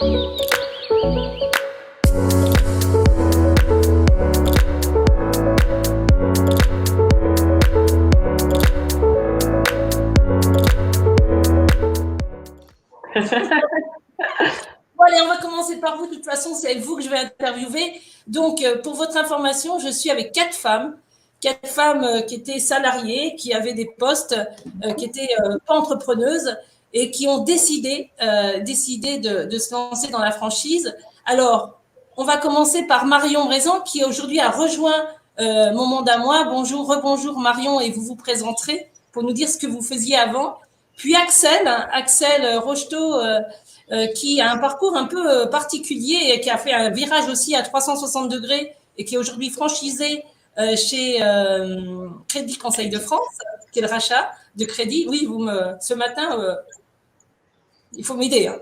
Bon, allez, on va commencer par vous. De toute façon, c'est vous que je vais interviewer. Donc, pour votre information, je suis avec quatre femmes qui étaient salariées, qui avaient des postes, qui étaient pas entrepreneuses et qui ont décidé de se lancer dans la franchise. Alors, on va commencer par Marion Brézan, qui aujourd'hui a rejoint Mon Monde à Moi. Bonjour, rebonjour Marion, et vous vous présenterez pour nous dire ce que vous faisiez avant. Puis Axel Rocheteau, qui a un parcours un peu particulier et qui a fait un virage aussi à 360 degrés et qui est aujourd'hui franchisé chez Crédit Conseil de France, qui est le rachat de crédit. Oui, ce matin, il faut m'aider. Hein.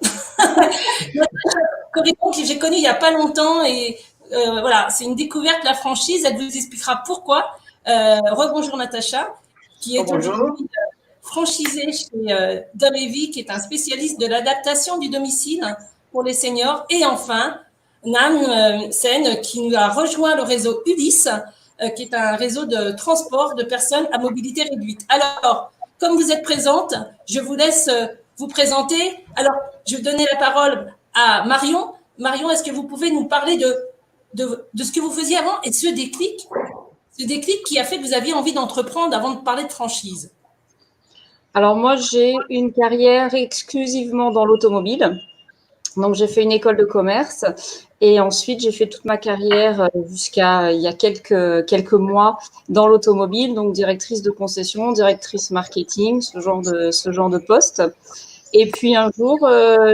Corridon, que j'ai connu il n'y a pas longtemps et voilà, c'est une découverte, la franchise. Elle vous expliquera pourquoi. Rebonjour Natacha, qui est aujourd'hui franchisée chez Dom & Vie, qui est un spécialiste de l'adaptation du domicile pour les seniors. Et enfin, Nam Sen, qui nous a rejoint le réseau Ulysse, qui est un réseau de transport de personnes à mobilité réduite. Alors, comme vous êtes présente, je vous laisse vous présenter. Alors, je vais donner la parole à Marion. Marion, est-ce que vous pouvez nous parler de ce que vous faisiez avant et ce déclic qui a fait que vous aviez envie d'entreprendre avant de parler de franchise? Alors moi, j'ai une carrière exclusivement dans l'automobile. Donc, j'ai fait une école de commerce et ensuite, j'ai fait toute ma carrière jusqu'à il y a quelques mois dans l'automobile, donc directrice de concession, directrice marketing, ce genre de poste. Et puis un jour,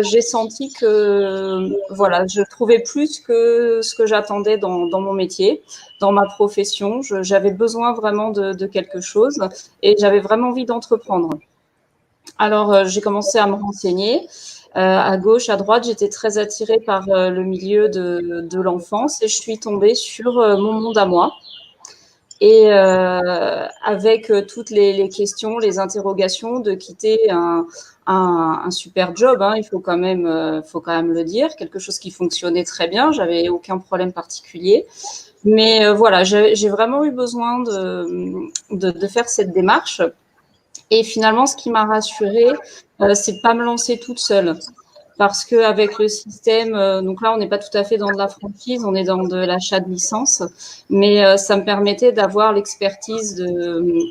j'ai senti que voilà, je trouvais plus que ce que j'attendais dans mon métier, dans ma profession. J'avais besoin vraiment de quelque chose et j'avais vraiment envie d'entreprendre. Alors, j'ai commencé à me renseigner. À gauche, à droite, j'étais très attirée par le milieu de l'enfance et je suis tombée sur Mon Monde à Moi. Et avec toutes les questions, les interrogations de quitter un super job, hein, il faut quand même le dire, quelque chose qui fonctionnait très bien, j'avais aucun problème particulier. Mais voilà, j'ai vraiment eu besoin de faire cette démarche. Et finalement, ce qui m'a rassurée, c'est de pas me lancer toute seule. Parce qu'avec le système, donc là, on n'est pas tout à fait dans de la franchise, on est dans de l'achat de licence, mais ça me permettait d'avoir l'expertise d'une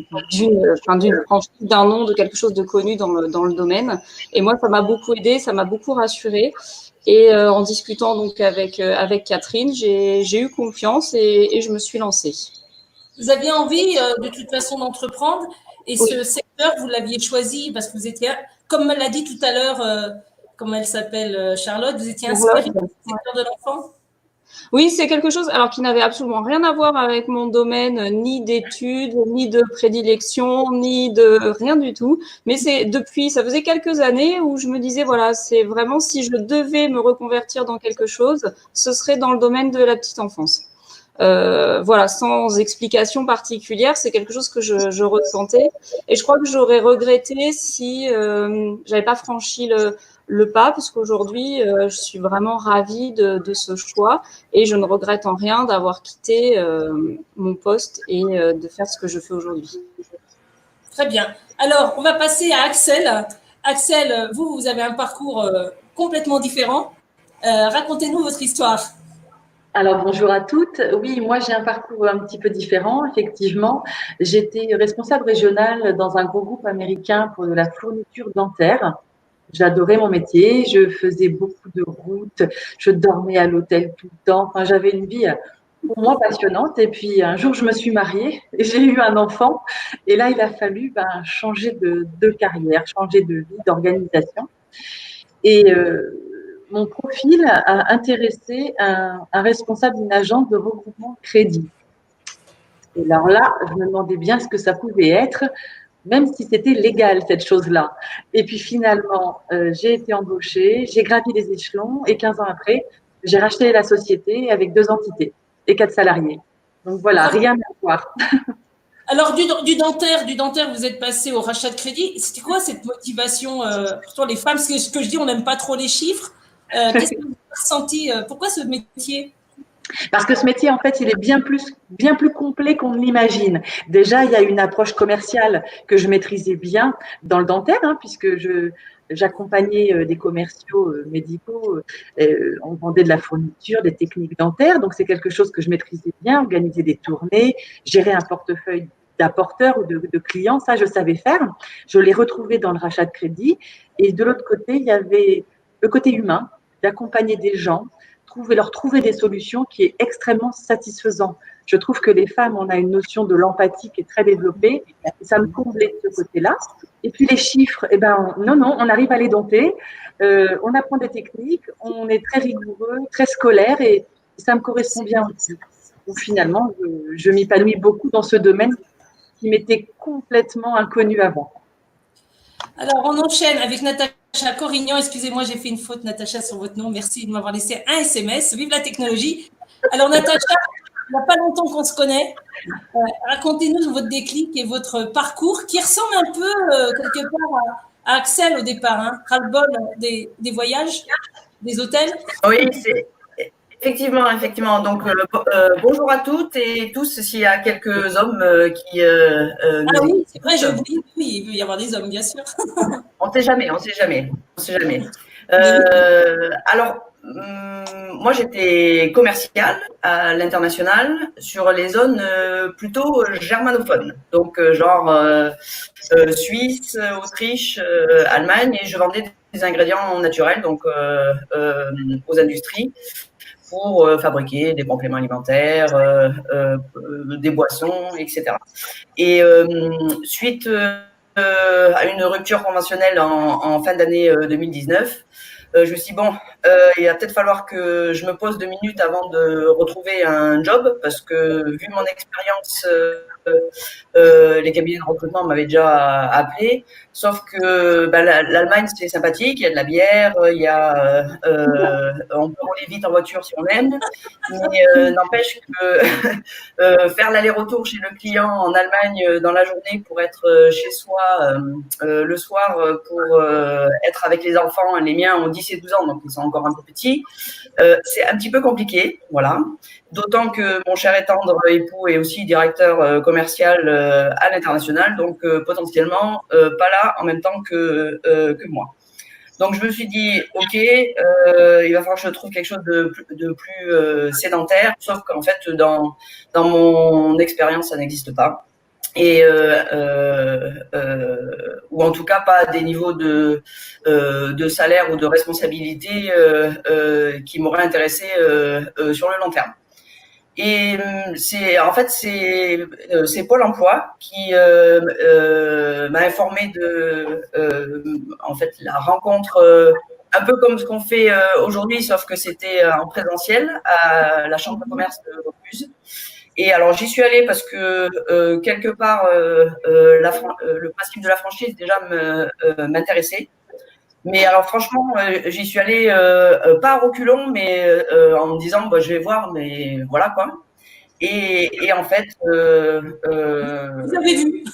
franchise, d'un nom, de quelque chose de connu dans le domaine. Et moi, ça m'a beaucoup aidé, ça m'a beaucoup rassurée. Et en discutant donc avec Catherine, j'ai eu confiance et je me suis lancée. Vous aviez envie de toute façon d'entreprendre et ce secteur, vous l'aviez choisi parce que vous étiez, comme l'a dit tout à l'heure, comment elle s'appelle, Charlotte, vous étiez inspirée par le secteur de l'enfant? Oui, c'est quelque chose alors qui n'avait absolument rien à voir avec mon domaine, ni d'études, ni de prédilection, ni de rien du tout. Mais ça faisait quelques années où je me disais, voilà, c'est vraiment si je devais me reconvertir dans quelque chose, ce serait dans le domaine de la petite enfance. Voilà, sans explication particulière, c'est quelque chose que je ressentais et je crois que j'aurais regretté si j'avais pas franchi le pas, parce qu'aujourd'hui, je suis vraiment ravie de ce choix et je ne regrette en rien d'avoir quitté mon poste et de faire ce que je fais aujourd'hui. Très bien. Alors, on va passer à Axel. Axel, vous avez un parcours complètement différent. Racontez-nous votre histoire. Alors, bonjour à toutes. Oui, moi, j'ai un parcours un petit peu différent, effectivement. J'étais responsable régionale dans un gros groupe américain pour de la fourniture dentaire. J'adorais mon métier, je faisais beaucoup de routes, je dormais à l'hôtel tout le temps. Enfin, j'avais une vie pour moi passionnante. Et puis, un jour, je me suis mariée et j'ai eu un enfant. Et là, il a fallu changer de carrière, changer de vie, d'organisation. Et mon profil a intéressé un responsable d'une agence de regroupement crédit. Et alors là, je me demandais bien ce que ça pouvait être, même si c'était légal, cette chose-là. Et puis finalement, j'ai été embauchée, j'ai gravi les échelons et 15 ans après, j'ai racheté la société avec 2 entités et 4 salariés. Donc voilà, rien à voir. Alors, du dentaire, vous êtes passé au rachat de crédit. C'était quoi cette motivation pour toi, les femmes? Parce que ce que je dis, on n'aime pas trop les chiffres. Qu'est-ce que vous avez ressenti? Pourquoi ce métier? Parce que ce métier, en fait, il est bien plus complet qu'on ne l'imagine. Déjà, il y a une approche commerciale que je maîtrisais bien dans le dentaire, puisque j'accompagnais des commerciaux médicaux, on vendait de la fourniture, des techniques dentaires, donc c'est quelque chose que je maîtrisais bien, organiser des tournées, gérer un portefeuille d'apporteurs ou de clients, ça je savais faire. Je l'ai retrouvé dans le rachat de crédit. Et de l'autre côté, il y avait le côté humain, d'accompagner des gens, leur trouver des solutions qui est extrêmement satisfaisant. Je trouve que les femmes, on a une notion de l'empathie qui est très développée, et ça me comblait de ce côté-là. Et puis les chiffres, non, on arrive à les dompter, on apprend des techniques, on est très rigoureux, très scolaire, et ça me correspond bien aussi. Donc, finalement, je m'épanouis beaucoup dans ce domaine qui m'était complètement inconnu avant. Alors, on enchaîne avec Natacha Corrignon. Excusez-moi, j'ai fait une faute, Natacha, sur votre nom. Merci de m'avoir laissé un SMS. Vive la technologie. Alors, Natacha, il n'y a pas longtemps qu'on se connaît. Racontez-nous votre déclic et votre parcours qui ressemble un peu, quelque part, à Axel au départ. Ras-le-bol des voyages, des hôtels. Oui, c'est effectivement. Donc, bonjour à toutes et tous, s'il y a quelques hommes qui Ah oui, c'est vrai, oui, il peut y avoir des hommes, bien sûr. On ne sait jamais. Alors, moi, j'étais commerciale à l'international sur les zones plutôt germanophones. Donc, Suisse, Autriche, Allemagne, et je vendais des ingrédients naturels donc aux industries pour fabriquer des compléments alimentaires, des boissons, etc. Et suite à une rupture conventionnelle en fin d'année 2019, je me suis dit, bon, il va peut-être falloir que je me pose 2 minutes avant de retrouver un job, parce que vu mon expérience, les cabinets de recrutement m'avaient déjà appelé, sauf que l'Allemagne, c'est sympathique, il y a de la bière, on peut rouler vite en voiture si on aime, mais n'empêche que faire l'aller-retour chez le client en Allemagne dans la journée pour être chez soi le soir pour être avec les enfants, les miens ont 10 et 12 ans, donc ils sont encore un peu petits, c'est un petit peu compliqué, voilà. D'autant que mon cher et tendre époux est aussi directeur commercial à l'international, donc potentiellement pas là en même temps que moi. Donc je me suis dit, ok, il va falloir que je trouve quelque chose de plus sédentaire, sauf qu'en fait dans mon expérience ça n'existe pas. Et ou en tout cas pas à des niveaux de salaire ou de responsabilité qui m'auraient intéressé sur le long terme. Et c'est Pôle emploi qui m'a informé de en fait la rencontre un peu comme ce qu'on fait aujourd'hui, sauf que c'était en présentiel à la chambre de commerce de Vaucluse. Et alors j'y suis allée parce que quelque part le principe de la franchise déjà m'intéressait. Mais alors franchement, j'y suis allée pas à reculons, mais en me disant je vais voir, mais voilà quoi. Et en fait, vous avez vu.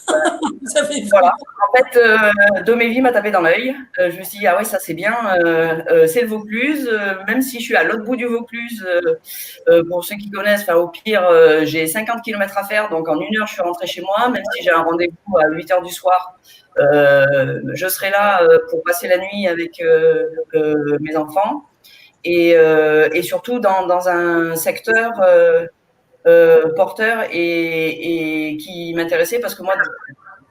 Vous avez vu. Voilà. En fait, Doméville m'a tapé dans l'œil. Je me suis dit ah ouais, ça c'est bien. C'est le Vaucluse, même si je suis à l'autre bout du Vaucluse. Pour ceux qui connaissent, au pire, j'ai 50 km à faire, donc en 1 heure je suis rentrée chez moi. Même si j'ai un rendez-vous à 8 heures du soir, je serai là pour passer la nuit avec mes enfants et surtout dans un secteur porteur et qui m'intéressait parce que moi,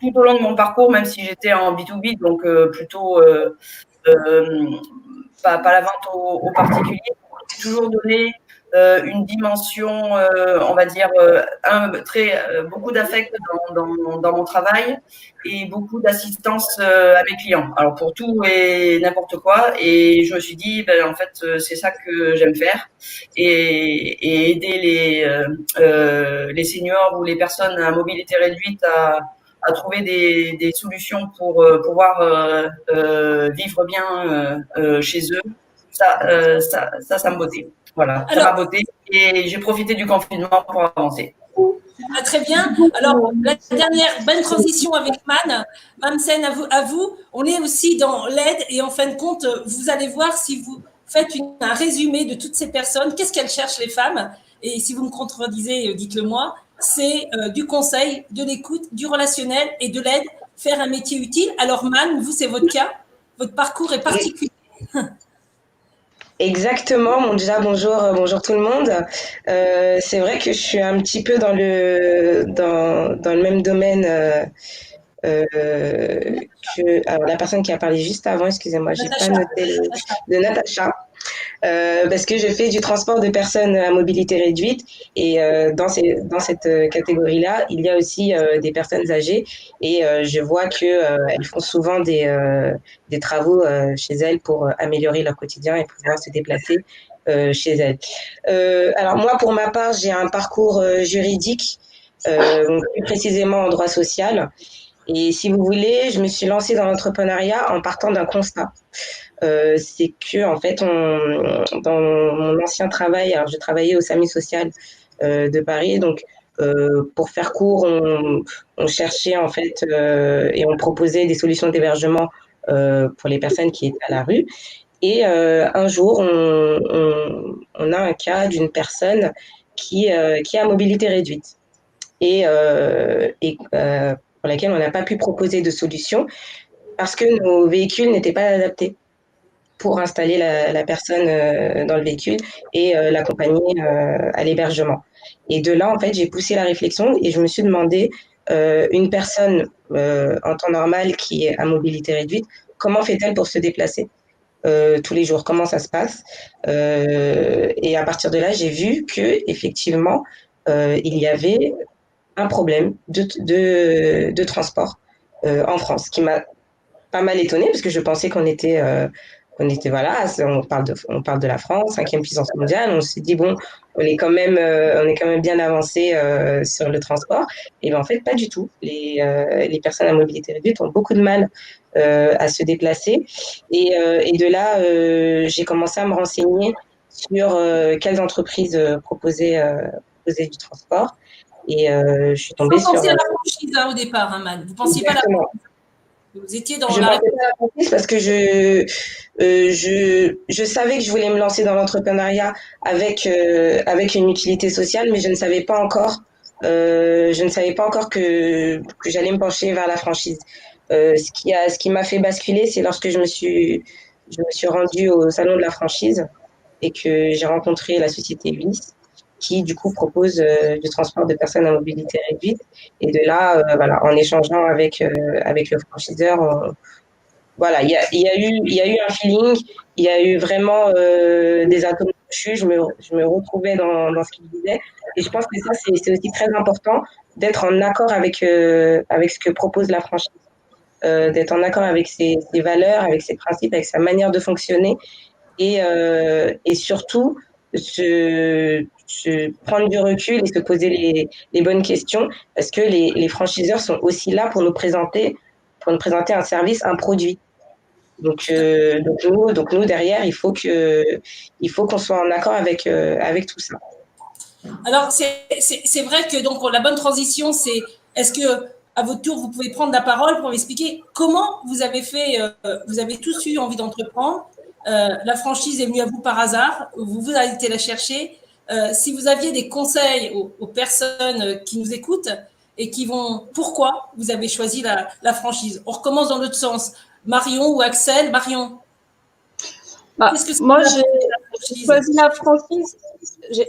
tout au long de mon parcours, même si j'étais en B2B, donc plutôt pas la vente aux particuliers, j'ai toujours donné une dimension, on va dire, beaucoup d'affect dans mon travail et beaucoup d'assistance à mes clients. Alors pour tout et n'importe quoi. Et je me suis dit, en fait, c'est ça que j'aime faire et aider les seniors ou les personnes à mobilité réduite à trouver des solutions pour pouvoir vivre bien chez eux. Ça me bottait. Voilà, ça m'a botté et j'ai profité du confinement pour avancer. Ah, très bien. Alors, la dernière bonne transition avec Mamsen, à vous. On est aussi dans l'aide et en fin de compte, vous allez voir si faites un résumé de toutes ces personnes. Qu'est-ce qu'elles cherchent, les femmes? Et si vous me contredisez, dites-le moi. C'est du conseil, de l'écoute, du relationnel et de l'aide, faire un métier utile. Alors, Man, vous, c'est votre cas. Votre parcours est particulier. Exactement. Bon, déjà, bonjour tout le monde. C'est vrai que je suis un petit peu dans le même domaine alors la personne qui a parlé juste avant, excusez-moi, j'ai pas noté de Natacha. Parce que je fais du transport de personnes à mobilité réduite et dans cette catégorie-là, il y a aussi des personnes âgées et je vois que elles font souvent des travaux chez elles pour améliorer leur quotidien et pouvoir se déplacer chez elles. Alors moi, pour ma part, j'ai un parcours juridique, plus précisément en droit social. Et si vous voulez, je me suis lancée dans l'entrepreneuriat en partant d'un constat. C'est que en fait, dans mon ancien travail, alors je travaillais au SAMU social de Paris, donc pour faire court, on cherchait en fait et on proposait des solutions d'hébergement pour les personnes qui étaient à la rue. Et un jour, on a un cas d'une personne qui est à mobilité réduite et pour laquelle on n'a pas pu proposer de solution parce que nos véhicules n'étaient pas adaptés pour installer la personne dans le véhicule et l'accompagner à l'hébergement. Et de là, en fait, j'ai poussé la réflexion et je me suis demandé, une personne en temps normal qui est à mobilité réduite, comment fait-elle pour se déplacer tous les jours? Comment ça se passe? Et à partir de là, j'ai vu que effectivement, il y avait un problème de transport en France, qui m'a pas mal étonnée parce que je pensais qu'on était voilà, on parle de la France, 5e puissance mondiale. On s'est dit bon, on est quand même bien avancé sur le transport. Et ben en fait pas du tout. Les personnes à mobilité réduite ont beaucoup de mal à se déplacer. Et de là, j'ai commencé à me renseigner sur quelles entreprises proposaient du transport. Et je suis tombée sur. Vous pensiez à la franchise au départ, hein, Man. Vous ne pensiez Exactement. pas à la franchise. Vous étiez dans je la. pensais pas à la franchise parce que je savais que je voulais me lancer dans l'entrepreneuriat avec une utilité sociale, mais je ne savais pas encore que j'allais me pencher vers la franchise. Ce qui m'a fait basculer, c'est lorsque je me suis rendue au salon de la franchise et que j'ai rencontré la société UIS qui du coup propose du transport de personnes à mobilité réduite. Et de là, voilà, en échangeant avec le franchiseur, voilà, il y a eu un feeling, il y a eu vraiment des atomes crochus. Je me retrouvais dans ce qu'il disait. Et je pense que ça, c'est aussi très important d'être en accord avec ce que propose la franchise, d'être en accord avec ses valeurs, avec ses principes, avec sa manière de fonctionner, et surtout se prendre du recul et se poser les bonnes questions, parce que les franchiseurs sont aussi là pour nous présenter un service, un produit. Donc nous derrière, il faut qu'on soit en accord avec tout ça. Alors c'est vrai que donc la bonne transition, c'est est-ce que à votre tour vous pouvez prendre la parole pour m'expliquer comment vous avez fait, vous avez tous eu envie d'entreprendre. La franchise est venue à vous par hasard, vous avez été la chercher. Si vous aviez des conseils aux personnes qui nous écoutent et qui vont, pourquoi vous avez choisi la franchise? On recommence dans l'autre sens. Marion ou Axel? Marion. Moi,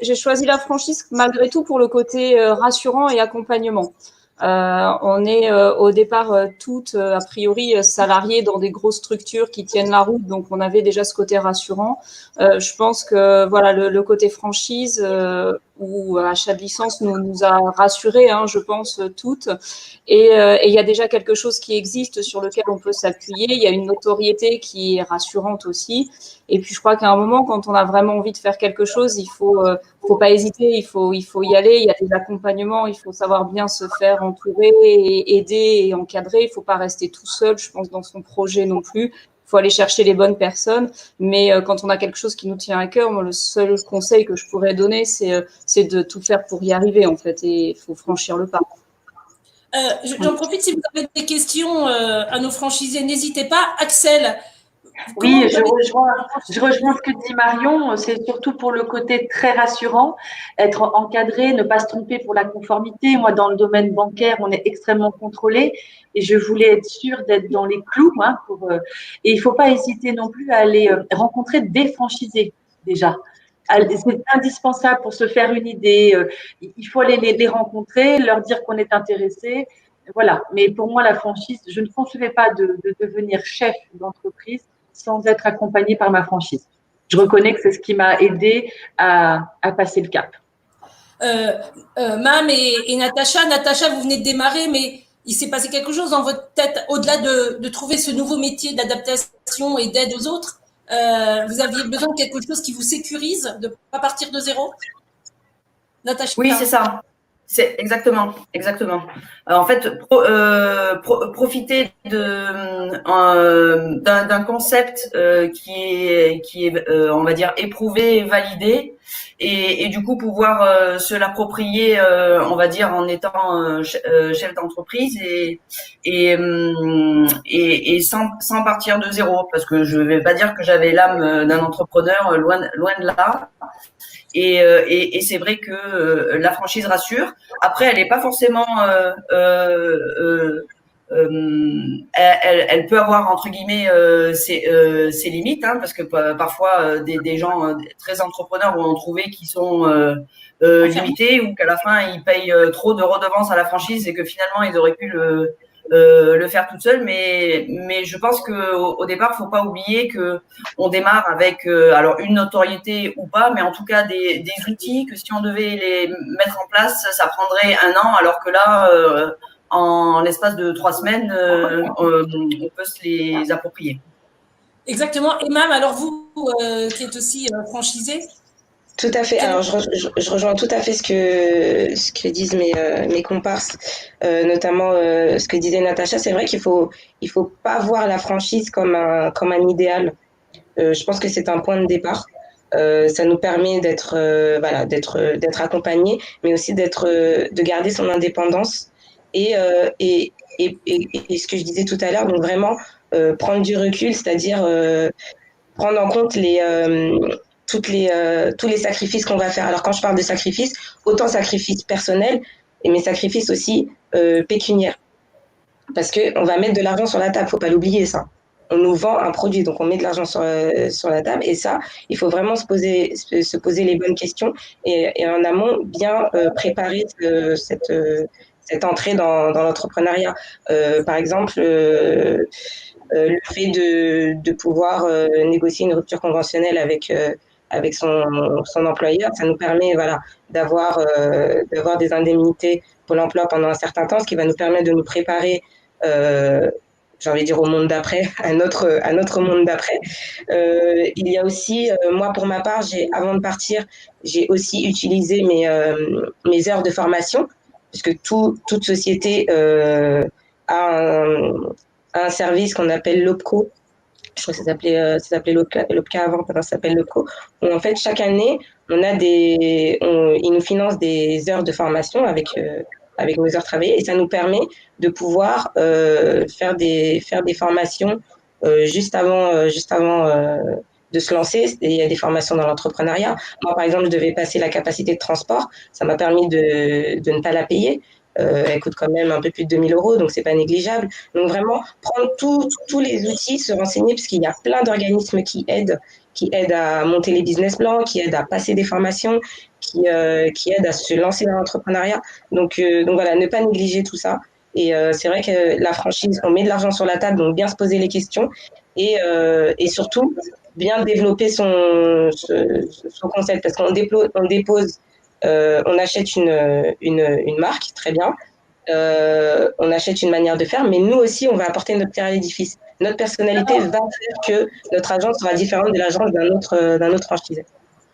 j'ai choisi la franchise malgré tout pour le côté rassurant et accompagnement. On est au départ toutes a priori salariées dans des grosses structures qui tiennent la route, donc on avait déjà ce côté rassurant. Je pense que voilà le côté franchise ou achat de licence nous a rassurés, hein, je pense toutes. Et il y a déjà quelque chose qui existe sur lequel on peut s'appuyer. Il y a une notoriété qui est rassurante aussi. Et puis je crois qu'à un moment, quand on a vraiment envie de faire quelque chose, il faut pas hésiter, il faut y aller. Il y a des accompagnements, il faut savoir bien se faire entourer, et aider et encadrer. Il faut pas rester tout seul, je pense, dans son projet non plus. Il faut aller chercher les bonnes personnes. Mais quand on a quelque chose qui nous tient à cœur, moi, le seul conseil que je pourrais donner, c'est de tout faire pour y arriver, en fait. Et il faut franchir le pas. J'en profite, si vous avez des questions à nos franchisés, n'hésitez pas. Axel, Comment Oui, vous avez je rejoins ce que dit Marion. C'est surtout pour le côté très rassurant, être encadré, ne pas se tromper pour la conformité. Moi, dans le domaine bancaire, on est extrêmement contrôlé et je voulais être sûre d'être dans les clous. Hein, et il faut pas hésiter non plus à aller rencontrer des franchisés déjà. C'est indispensable pour se faire une idée. Il faut aller les rencontrer, leur dire qu'on est intéressé. Voilà. Mais pour moi, la franchise, je ne concevais pas de devenir chef d'entreprise sans être accompagnée par ma franchise. Je reconnais que c'est ce qui m'a aidé à passer le cap. Mam et Natacha. Natacha, vous venez de démarrer, mais il s'est passé quelque chose dans votre tête, au-delà de trouver ce nouveau métier d'adaptation et d'aide aux autres. Vous aviez besoin de quelque chose qui vous sécurise, de ne pas partir de zéro. Natacha. Oui, c'est ça. C'est exactement. En fait, profiter d'un concept qui est on va dire éprouvé, validé, et du coup pouvoir se l'approprier, on va dire en étant chef d'entreprise et sans partir de zéro, parce que je vais pas dire que j'avais l'âme d'un entrepreneur, loin de là. Et c'est vrai que la franchise rassure. Après, elle n'est pas forcément, elle peut avoir entre guillemets ses limites, hein, parce que parfois des gens très entrepreneurs vont trouver qu'ils sont limités, ou qu'à la fin ils payent trop de redevances à la franchise et que finalement ils auraient pu le faire toute seule, mais je pense que au départ, faut pas oublier que on démarre avec alors une notoriété ou pas, mais en tout cas des outils que si on devait les mettre en place, ça prendrait 1 an, alors que là, en l'espace de 3 semaines, on peut se les approprier. Exactement. Et Mam, alors vous qui êtes aussi franchisée. Tout à fait. Alors, je rejoins tout à fait ce que disent mes comparses, notamment ce que disait Natacha. C'est vrai qu'il faut pas voir la franchise comme un idéal. Je pense que c'est un point de départ. Ça nous permet d'être accompagné, mais aussi de garder son indépendance et ce que je disais tout à l'heure. Donc vraiment prendre du recul, c'est-à-dire prendre en compte tous les sacrifices qu'on va faire. Alors quand je parle de sacrifices, autant sacrifices personnels, mais sacrifices aussi pécuniaires. Parce qu'on va mettre de l'argent sur la table, faut pas l'oublier ça. On nous vend un produit, donc on met de l'argent sur la table. Et ça, il faut vraiment se poser les bonnes questions et en amont bien préparer cette entrée dans l'entrepreneuriat. Par exemple, le fait de pouvoir négocier une rupture conventionnelle avec son employeur, ça nous permet d'avoir des indemnités pour l'emploi pendant un certain temps, ce qui va nous permettre de nous préparer, j'ai envie de dire, au monde d'après, à notre monde d'après. Il y a aussi, moi pour ma part, avant de partir, j'ai aussi utilisé mes heures de formation, puisque toute société a un service qu'on appelle l'OPCO. Je crois que ça s'appelait l'OPCA avant, maintenant ça s'appelle l'OPCO. Où en fait, chaque année, ils nous financent des heures de formation avec nos heures travaillées, et ça nous permet de pouvoir faire des formations juste avant de se lancer. Il y a des formations dans l'entrepreneuriat. Moi, par exemple, je devais passer la capacité de transport. Ça m'a permis de ne pas la payer. Elle coûte quand même un peu plus de 2 000 €, donc c'est pas négligeable. Donc vraiment, prendre tous les outils, se renseigner, parce qu'il y a plein d'organismes qui aident à monter les business plans, qui aident à passer des formations, qui aident à se lancer dans l'entrepreneuriat. Donc voilà, ne pas négliger tout ça. Et c'est vrai que la franchise, on met de l'argent sur la table, donc bien se poser les questions et surtout bien développer son concept, parce qu'on dépose, on achète une marque, très bien. On achète une manière de faire, mais nous aussi, on va apporter notre pierre à l'édifice. Notre personnalité va faire que notre agence sera différente de l'agence d'un autre franchisé.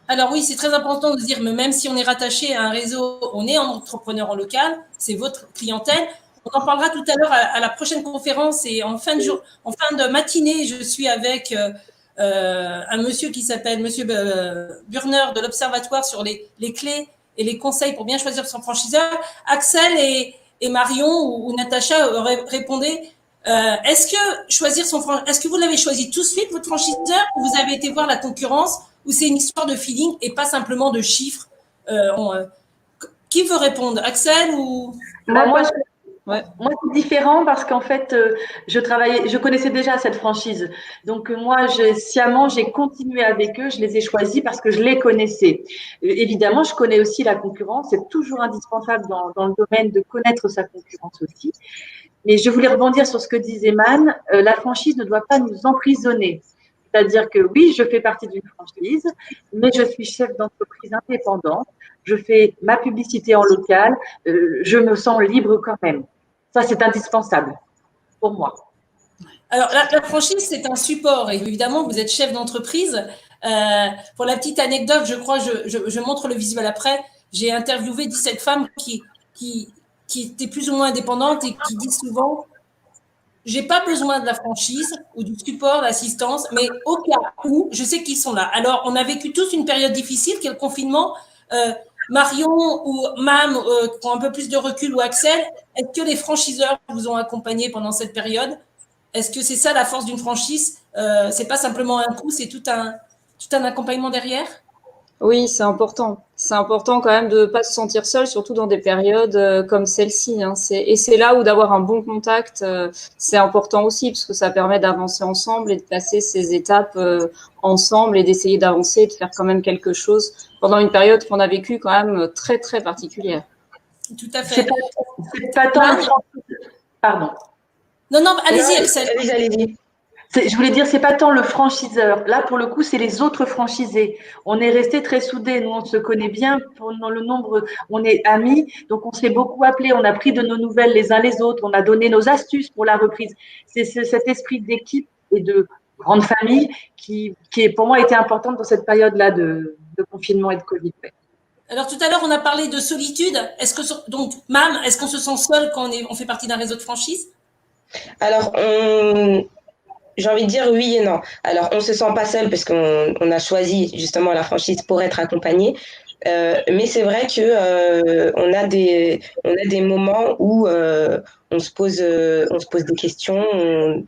Alors oui, c'est très important de se dire, mais même si on est rattaché à un réseau, on est entrepreneur en local, c'est votre clientèle. On en parlera tout à l'heure à la prochaine conférence, et en fin de matinée, je suis avec un monsieur qui s'appelle Monsieur Burner de l'Observatoire sur les clés et les conseils pour bien choisir son franchiseur. Axel et Marion ou Natacha répondaient Est-ce que vous l'avez choisi tout de suite, votre franchiseur, ou vous avez été voir la concurrence, ou c'est une histoire de feeling et pas simplement de chiffres? Qui veut répondre? Axel ou… Moi, Ouais. moi, c'est différent parce qu'en fait, je connaissais déjà cette franchise. Donc, moi, sciemment, j'ai continué avec eux. Je les ai choisis parce que je les connaissais. Évidemment, je connais aussi la concurrence. C'est toujours indispensable dans le domaine de connaître sa concurrence aussi. Mais je voulais rebondir sur ce que disait Man. La franchise ne doit pas nous emprisonner. C'est-à-dire que oui, je fais partie d'une franchise, mais je suis chef d'entreprise indépendante. Je fais ma publicité en local. Je me sens libre quand même. Ça, c'est indispensable pour moi. Alors, la franchise, c'est un support. Et évidemment, vous êtes chef d'entreprise. Pour la petite anecdote, je crois, je montre le visuel après. J'ai interviewé 17 femmes qui étaient plus ou moins indépendantes et qui disent souvent, j'ai pas besoin de la franchise ou du support, d'assistance, mais au cas où, je sais qu'ils sont là. Alors, on a vécu tous une période difficile, qui est le confinement. Marion ou Mam, qui ont un peu plus de recul, ou Axel, est-ce que les franchiseurs vous ont accompagné pendant cette période? Est-ce que c'est ça la force d'une franchise? C'est pas simplement un coup, c'est tout un accompagnement derrière? Oui, c'est important. C'est important quand même de ne pas se sentir seul, surtout dans des périodes comme celle-ci, hein. Et c'est là où d'avoir un bon contact, c'est important aussi, parce que ça permet d'avancer ensemble et de passer ces étapes ensemble et d'essayer d'avancer et de faire quand même quelque chose pendant une période qu'on a vécue quand même très, très particulière. Tout à fait. C'est pas tant le Pardon. Non, allez-y, Axel. Allez-y. Je voulais dire, c'est pas tant le franchiseur. Là, pour le coup, c'est les autres franchisés. On est restés très soudés. Nous, on se connaît bien pendant le nombre, on est amis. Donc, on s'est beaucoup appelés. On a pris de nos nouvelles les uns les autres. On a donné nos astuces pour la reprise. C'est cet esprit d'équipe et de grande famille qui pour moi, était importante dans cette période-là de confinement et de Covid. Alors, tout à l'heure, on a parlé de solitude. Donc, Mam, est-ce qu'on se sent seul quand on fait partie d'un réseau de franchise? Alors, j'ai envie de dire oui et non. Alors, on se sent pas seul parce qu'on a choisi justement la franchise pour être accompagné. Mais c'est vrai que on a des moments où on se pose des questions. On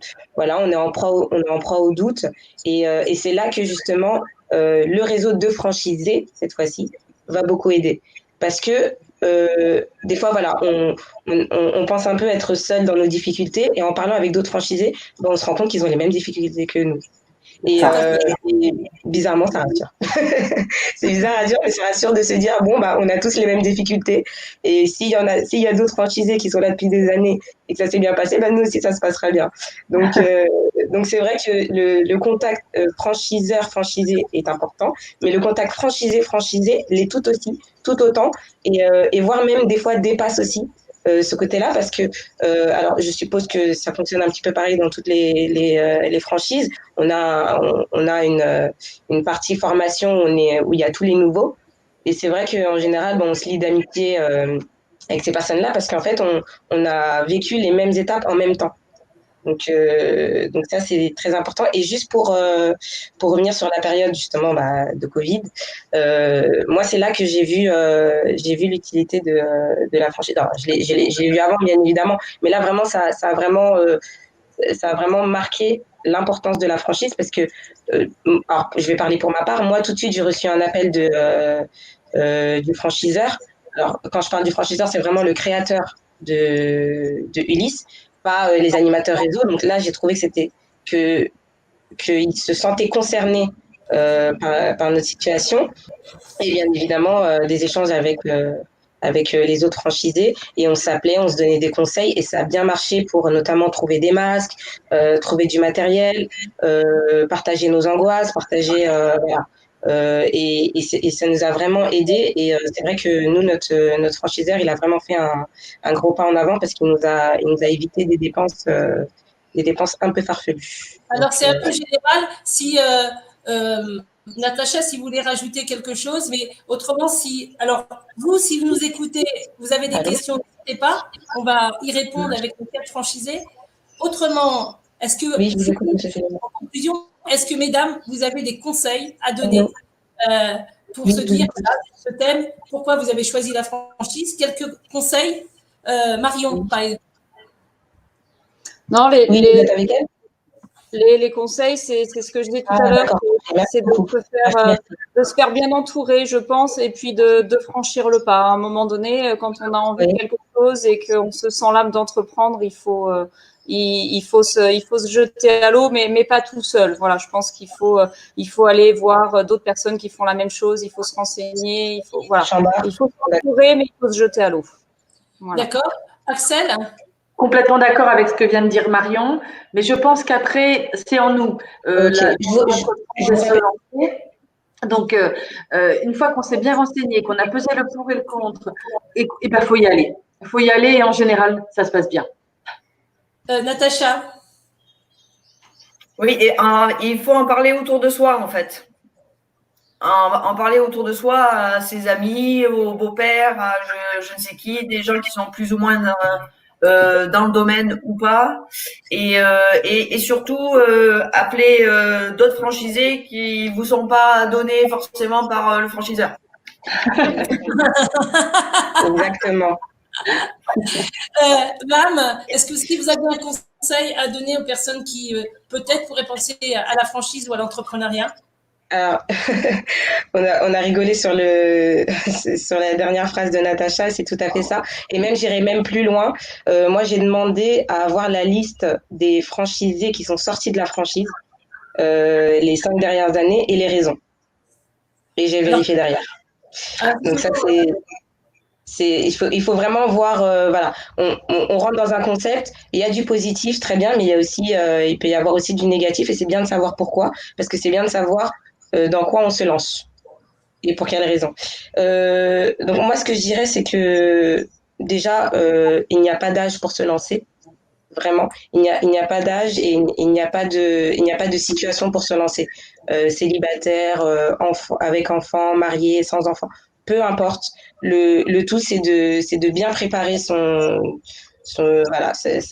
est en proie au doute. Et c'est là que justement le réseau de franchisés cette fois-ci va beaucoup aider parce que des fois, voilà, on pense un peu être seul dans nos difficultés et en parlant avec d'autres franchisés, on se rend compte qu'ils ont les mêmes difficultés que nous. Et bizarrement, ça rassure. C'est bizarre à dire, mais ça rassure de se dire, bon, bah, on a tous les mêmes difficultés. Et s'il y a d'autres franchisés qui sont là depuis des années et que ça s'est bien passé, bah, nous aussi, ça se passera bien. Donc c'est vrai que le contact franchiseur-franchisé est important, mais le contact franchisé-franchisé l'est tout autant, et voire même des fois dépasse aussi ce côté-là, parce que alors je suppose que ça fonctionne un petit peu pareil dans toutes les franchises. On a une partie formation où il y a tous les nouveaux, et c'est vrai qu'en général, on se lie d'amitié avec ces personnes-là parce qu'en fait, on a vécu les mêmes étapes en même temps. Donc ça, c'est très important. Et juste pour revenir sur la période justement de Covid, moi, c'est là que j'ai vu l'utilité de la franchise. Alors, j'ai vu avant, bien évidemment, mais là, vraiment, ça a vraiment marqué l'importance de la franchise parce que, alors, je vais parler pour ma part. Moi, tout de suite, j'ai reçu un appel du franchiseur. Alors, quand je parle du franchiseur, c'est vraiment le créateur de Ulysse, pas les animateurs réseau. Donc là, j'ai trouvé qu'ils se sentaient concernés par notre situation. Et bien évidemment, des échanges avec les autres franchisés. Et on s'appelait, on se donnait des conseils. Et ça a bien marché pour notamment trouver des masques, trouver du matériel, partager nos angoisses, partager… voilà. Et ça nous a vraiment aidé. Et c'est vrai que nous, notre franchiseur, il a vraiment fait un gros pas en avant parce qu'il nous a évité des dépenses un peu farfelues. Alors, c'est un peu général. Si Natacha, si vous voulez rajouter quelque chose, mais autrement, si vous nous écoutez, vous avez des questions, n'hésitez pas. On va y répondre avec nos 4 franchisés. Autrement, est-ce que, oui, je vous écoute, en conclusion, est-ce que, mesdames, vous avez des conseils à donner pour se dire, ce thème, pourquoi vous avez choisi la franchise? Quelques conseils, Marion, par exemple. Non, Oui, vous êtes avec elle? les conseils, c'est ce que je disais tout à l'heure, c'est de se faire bien entourer, je pense, et puis de franchir le pas. À un moment donné, quand on a envie de quelque chose et qu'on se sent l'âme d'entreprendre, il faut se jeter à l'eau, mais pas tout seul. Voilà, je pense qu'il faut aller voir d'autres personnes qui font la même chose. Il faut se renseigner. Il faut s'entourer, mais il faut se jeter à l'eau. Voilà. D'accord. Axel? Complètement d'accord avec ce que vient de dire Marion, mais je pense qu'après, c'est en nous. Donc, une fois qu'on s'est bien renseigné, qu'on a pesé le pour et le contre, et ben, faut y aller. Il faut y aller et en général, ça se passe bien. Natacha? Oui, et il faut en parler autour de soi, en fait. En parler autour de soi à ses amis, au beau-père, à je ne sais qui, des gens qui sont plus ou moins dans le domaine ou pas, et surtout appeler d'autres franchisés qui vous sont pas donnés forcément par le franchiseur. Exactement. Mam, est-ce que vous avez un conseil à donner aux personnes qui peut-être pourraient penser à la franchise ou à l'entrepreneuriat? Alors, on a rigolé sur sur la dernière phrase de Natacha, c'est tout à fait ça. Et même, j'irai même plus loin. Moi, j'ai demandé à avoir la liste des franchisés qui sont sortis de la franchise les 5 dernières années et les raisons. Et j'ai vérifié derrière. Donc ça, il faut vraiment voir, voilà, on rentre dans un concept, il y a du positif, très bien, mais il y a aussi, il peut y avoir aussi du négatif et c'est bien de savoir pourquoi, parce que c'est bien de savoir dans quoi on se lance et pour quelles raisons. Donc moi, ce que je dirais, c'est que déjà, il n'y a pas d'âge pour se lancer. Vraiment, il n'y a pas d'âge et il n'y a pas de situation pour se lancer. Célibataire, avec enfant, marié, sans enfant, peu importe. Le tout, c'est de bien préparer sa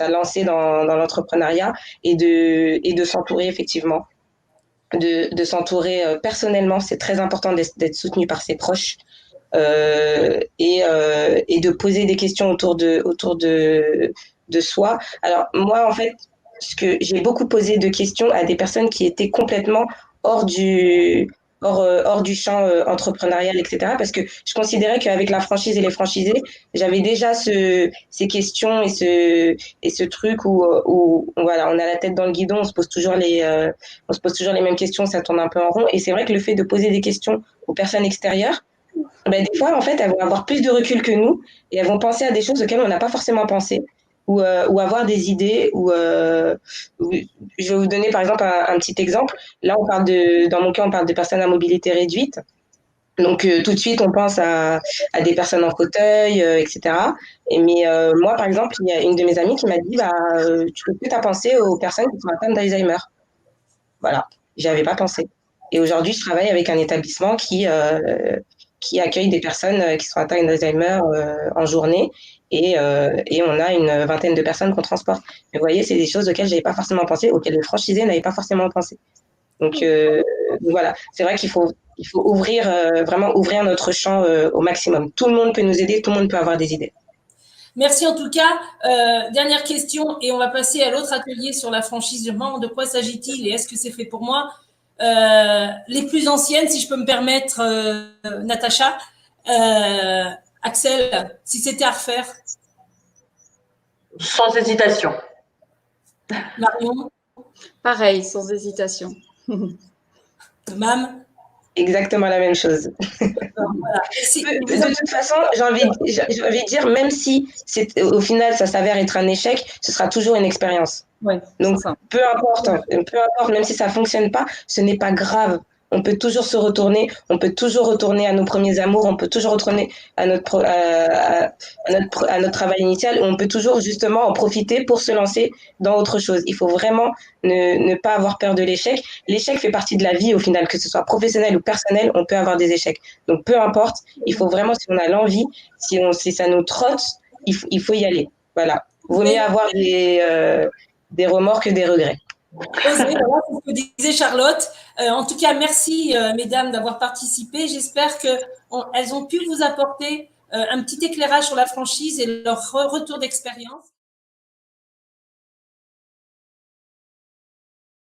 lancée dans l'entrepreneuriat et de s'entourer effectivement, de s'entourer personnellement. C'est très important d'être soutenu par ses proches. Et de poser des questions autour de soi. Alors moi, en fait, ce que j'ai beaucoup posé de questions à des personnes qui étaient complètement hors du champ entrepreneurial, etc. Parce que je considérais qu'avec la franchise et les franchisés, j'avais déjà ces questions et ce truc où voilà, on a la tête dans le guidon, on se pose toujours les mêmes questions, ça tourne un peu en rond. Et c'est vrai que le fait de poser des questions aux personnes extérieures, ben, des fois, en fait, elles vont avoir plus de recul que nous et elles vont penser à des choses auxquelles on n'a pas forcément pensé ou avoir des idées. Je vais vous donner par exemple un petit exemple. Là, dans mon cas, on parle de personnes à mobilité réduite. Donc, tout de suite, on pense à des personnes en fauteuil, etc. Mais moi, par exemple, il y a une de mes amies qui m'a dit, bah, tu peux plus penser aux personnes qui sont atteintes d'Alzheimer. Voilà, j'y avais pas pensé. Et aujourd'hui, je travaille avec un établissement qui accueille des personnes qui sont atteintes d'Alzheimer en journée et on a une vingtaine de personnes qu'on transporte. Mais vous voyez, c'est des choses auxquelles je n'avais pas forcément pensé, auxquelles les franchisés n'avaient pas forcément pensé. Donc voilà, c'est vrai qu'il faut vraiment ouvrir notre champ au maximum. Tout le monde peut nous aider, tout le monde peut avoir des idées. Merci en tout cas. Dernière question et on va passer à l'autre atelier sur la franchise. De quoi s'agit-il et est-ce que c'est fait pour moi? Les plus anciennes, si je peux me permettre, Natacha, Axel, si c'était à refaire. Sans hésitation. Marion? Pareil, sans hésitation. Mam? Exactement la même chose. Voilà. De toute façon, j'ai envie de dire, même si au final ça s'avère être un échec, ce sera toujours une expérience. Ouais, donc peu importe, même si ça fonctionne pas, ce n'est pas grave. On peut toujours se retourner, on peut toujours retourner à nos premiers amours, on peut toujours retourner à notre travail initial, on peut toujours justement en profiter pour se lancer dans autre chose. Il faut vraiment ne pas avoir peur de l'échec. L'échec fait partie de la vie au final, que ce soit professionnel ou personnel, on peut avoir des échecs. Donc peu importe, il faut vraiment, si on a l'envie, si ça nous trotte, il faut y aller. Voilà. Vaut mieux avoir des remords que des regrets. Voilà, c'est ce que disait Charlotte. En tout cas, merci mesdames d'avoir participé. J'espère qu'elles ont pu vous apporter un petit éclairage sur la franchise et leur retour d'expérience.